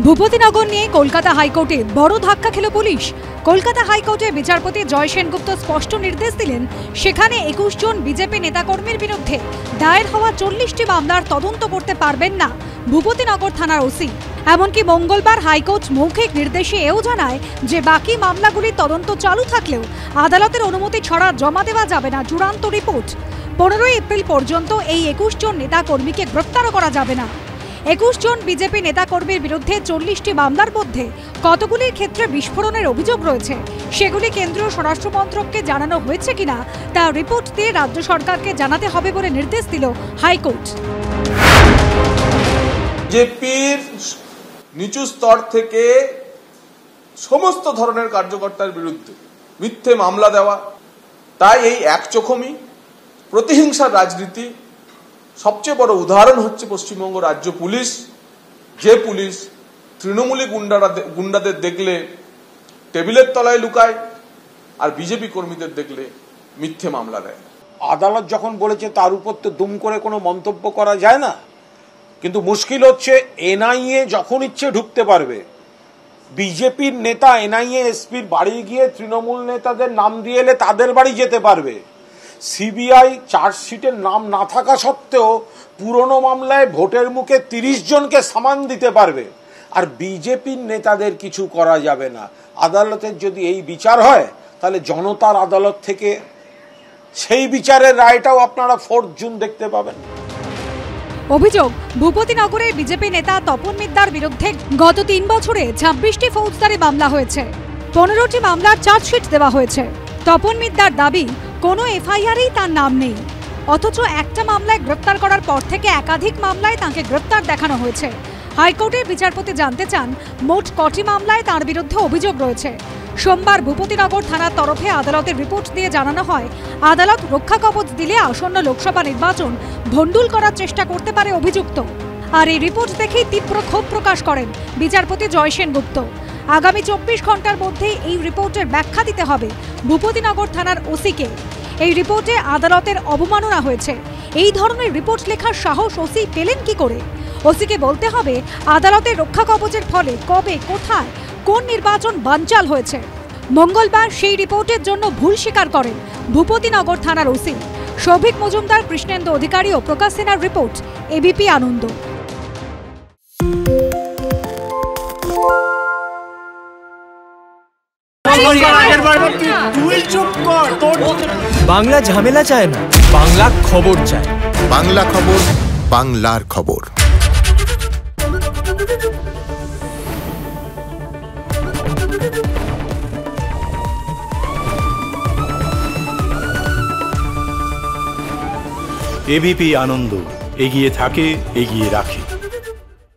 ভূপতিনগর নিয়ে কলকাতা হাইকোর্টে বড় ধাক্কা খেল পুলিশ। কলকাতা হাইকোর্টে বিচারপতি জয় সেনগুপ্ত স্পষ্ট নির্দেশ দিলেন, সেখানে 21 জন বিজেপি নেতাকর্মীর বিরুদ্ধে দায়ের হওয়া 40টি মামলার তদন্ত করতে পারবেন না ভূপতিনগর থানার ওসি। এমনকি মঙ্গলবার হাইকোর্ট মৌখিক নির্দেশে এও জানায় যে বাকি মামলাগুলির তদন্ত চালু থাকলেও আদালতের অনুমতি ছাড়া জমা দেওয়া যাবে না চূড়ান্ত রিপোর্ট। 15 এপ্রিল পর্যন্ত এই 21 জন নেতাকর্মীকে গ্রেপ্তারও করা যাবে না। 21 জন বিজেপি নেতাকর্মীর বিরুদ্ধে 40টি মামলার মধ্যে কতগুলির ক্ষেত্রে বিস্ফোরণের অভিযোগ রয়েছে, সেগুলি কেন্দ্রীয় স্বরাষ্ট্র মন্ত্রককে জানানো হয়েছে কিনা তা রিপোর্ট দিয়ে রাজ্য সরকারকে জানাতে হবে বলে নির্দেশ দিল হাইকোর্ট। বিজেপির নিচু স্তর থেকে সমস্ত ধরনের কার্যকর্তার বিরুদ্ধে মিথ্যে মামলা দেওয়া, তাই এই একচোখমি প্রতিহিংসার রাজনীতি সবচেয়ে বড় উদাহরণ হচ্ছে পশ্চিমবঙ্গ রাজ্য পুলিশ। যে পুলিশ তৃণমূলী গুন্ডাদের দেখলে টেবিলের তলায় লুকায় আর বিজেপি কর্মীদের দেখলে মিথ্যে মামলা দেয়। আদালত যখন বলেছে তার উপর তো দুম করে কোনো মন্তব্য করা যায় না, কিন্তু মুশকিল হচ্ছে এনআইএ যখন ইচ্ছে ঢুকতে পারবে। বিজেপির নেতা এনআইএ এসপির বাড়ি গিয়ে তৃণমূল নেতাদের নাম দিয়ে এলে তাদের বাড়ি যেতে পারবে। সিবিআই চার্জশিটের নাম না থাকা সত্ত্বেও পুরনো মামলায় ভোটের মুখে 30 জনকে সামান দিতে পারবে, আর বিজেপির নেতাদের কিছু করা যাবে না। আদালতের যদি এই বিচার হয় তাহলে জনতার আদালত থেকে সেই বিচারের রায়টাও আপনারা 4 জুন দেখতে পাবেন। অভিযোগ, ভূপতিনগরের বিজেপি নেতা তপন মিদ্দার বিরুদ্ধে গত 3 বছরে 26টি ফৌজদারি মামলা হয়েছে, 15টি মামলার চার্জশিট দেওয়া হয়েছে। তপন মিদ্দার দাবি, কোনো এফআইআরেই তার নাম নেই, অথচ একটা মামলায় গ্রেপ্তার করার পর থেকে একাধিক মামলায় তাকে গ্রেপ্তার দেখানো হয়েছে। হাইকোর্টের বিচারপতি জানতে চান মোট কটি মামলায় তার বিরুদ্ধে অভিযোগ রয়েছে। সোমবার ভূপতিনগর থানার তরফে আদালতের রিপোর্ট দিয়ে জানানো হয়, আদালত রক্ষা কবচ দিলে আসন্ন লোকসভা নির্বাচন ভণ্ডুল করার চেষ্টা করতে পারে অভিযুক্ত। আর এই রিপোর্ট দেখেই তীব্র ক্ষোভ প্রকাশ করেন বিচারপতি জয় সেনগুপ্ত। আগামী 24 ঘন্টার মধ্যে এই রিপোর্টের ব্যাখ্যা দিতে হবে ভূপতিনগর থানার ওসিকে। এই রিপোর্টে আদালতের অবমাননা হয়েছে। এই ধরনের রিপোর্ট লেখার সাহস ওসি পেলেন কি করে? ওসিকে বলতে হবে আদালতের রক্ষা কবচের ফলে কবে, কোথায়, কোন নির্বাচন বানচাল হয়েছে। মঙ্গলবার সেই রিপোর্টের জন্য ভুল স্বীকার করেন ভূপতিনগর থানার ওসি। সৌভিক মজুমদার, কৃষ্ণেন্দু অধিকারী ও প্রকাশ সিনহার রিপোর্ট, এবিপি আনন্দ। বাংলা ঝামেলা চায় না, বাংলা খবর চায়। বাংলা খবর, বাংলার খবর। এবিপি আনন্দ, এগিয়ে থাকে, এগিয়ে রাখে।